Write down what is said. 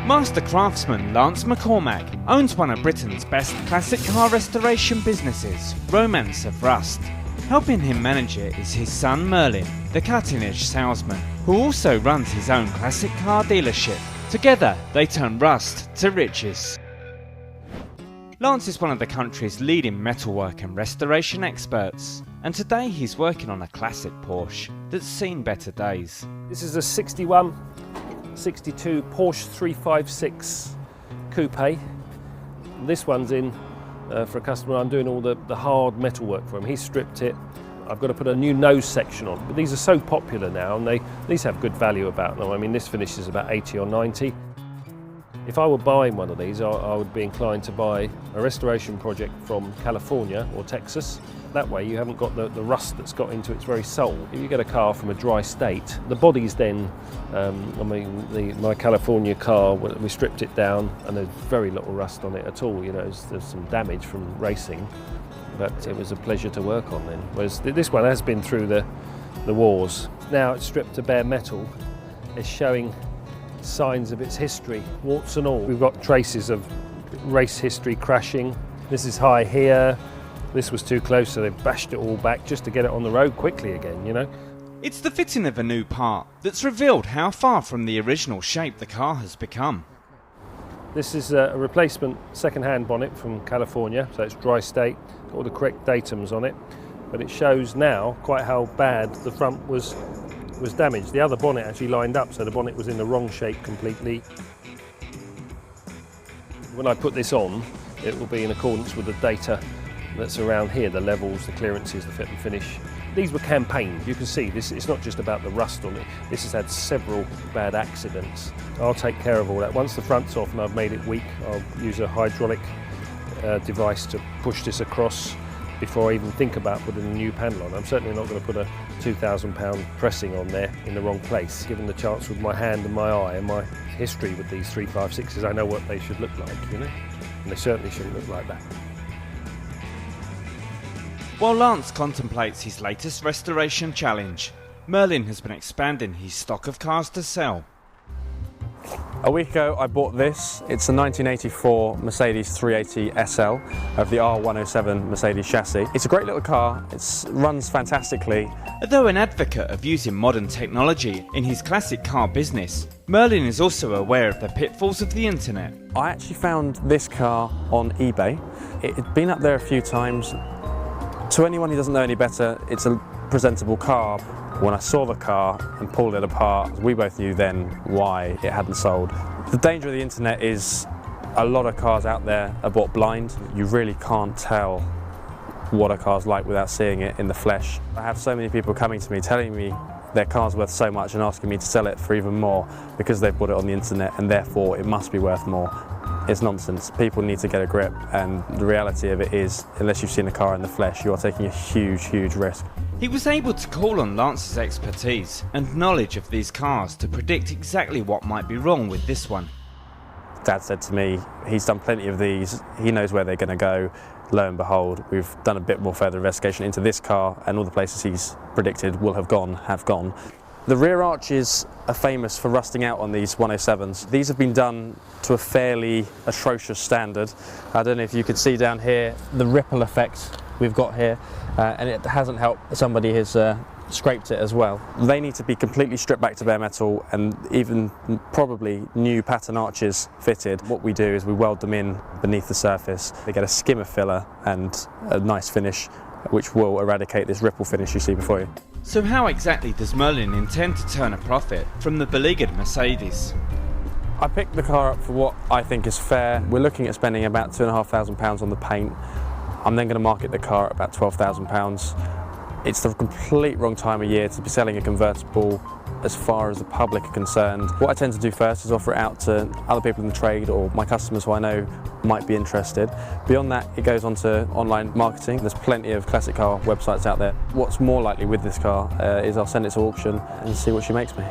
Master craftsman Lance McCormack owns one of Britain's best classic car restoration businesses, Romance of Rust. Helping him manage it is his son Merlin, the cutting-edge salesman, who also runs his own classic car dealership. Together, they turn rust to riches. Lance is one of the country's leading metalwork and restoration experts, and today he's working on a classic Porsche that's seen better days. This is a 61, 62 Porsche 356 Coupe. This one's in for a customer. I'm doing all the hard metalwork for him. He's stripped it. I've got to put a new nose section on. But these are so popular now, and these have good value about them. I mean, this finishes about 80 or 90. If I were buying one of these, I would be inclined to buy a restoration project from California or Texas. That way you haven't got the rust that's got into its very soul. If you get a car from a dry state, the body's then, my California car, we stripped it down and there's very little rust on it at all. You know, there's some damage from racing, but it was a pleasure to work on then. Whereas this one has been through the wars. Now it's stripped to bare metal. It's showing signs of its history, warts and all. We've got traces of race history crashing. This is high here. This was too close, so they've bashed it all back just to get it on the road quickly again, you know. It's the fitting of a new part that's revealed how far from the original shape the car has become. This is a replacement second-hand bonnet from California, so it's dry state, got all the correct datums on it, but it shows now quite how bad the front was damaged. The other bonnet actually lined up, so the bonnet was in the wrong shape completely. When I put this on, it will be in accordance with the data that's around here, the levels, the clearances, the fit and finish. These were campaigned. You can see this, it's not just about the rust on it. This has had several bad accidents. I'll take care of all that. Once the front's off and I've made it weak, I'll use a hydraulic device to push this across before I even think about putting a new panel on. I'm certainly not going to put a £2,000 pressing on there in the wrong place. Given the chance with my hand and my eye and my history with these 356s, I know what they should look like, you know? And they certainly shouldn't look like that. While Lance contemplates his latest restoration challenge, Merlin has been expanding his stock of cars to sell. A week ago I bought this. It's a 1984 Mercedes 380 SL of the R107 Mercedes chassis. It's a great little car, it runs fantastically. Although an advocate of using modern technology in his classic car business, Merlin is also aware of the pitfalls of the internet. I actually found this car on eBay. It had been up there a few times. To anyone who doesn't know any better, it's a presentable car. When I saw the car and pulled it apart, we both knew then why it hadn't sold. The danger of the internet is a lot of cars out there are bought blind. You really can't tell what a car's like without seeing it in the flesh. I have so many people coming to me telling me their car's worth so much and asking me to sell it for even more because they've bought it on the internet and therefore it must be worth more. It's nonsense. People need to get a grip, and the reality of it is, unless you've seen a car in the flesh, you are taking a huge, huge risk. He was able to call on Lance's expertise and knowledge of these cars to predict exactly what might be wrong with this one. Dad said to me, he's done plenty of these, he knows where they're going to go. Lo and behold, we've done a bit more further investigation into this car, and all the places he's predicted will have gone. The rear arches are famous for rusting out on these 107s. These have been done to a fairly atrocious standard. I don't know if you can see down here the ripple effect we've got here, and it hasn't helped. Somebody has scraped it as well. They need to be completely stripped back to bare metal and even probably new pattern arches fitted. What we do is we weld them in beneath the surface. They get a skimmer filler and a nice finish which will eradicate this ripple finish you see before you. So how exactly does Merlin intend to turn a profit from the beleaguered Mercedes? I picked the car up for what I think is fair. We're looking at spending about £2,500 on the paint. I'm then going to market the car at about £12,000. It's the complete wrong time of year to be selling a convertible as far as the public are concerned. What I tend to do first is offer it out to other people in the trade or my customers who I know might be interested. Beyond that, it goes on to online marketing. There's plenty of classic car websites out there. What's more likely with this car is I'll send it to auction and see what she makes me.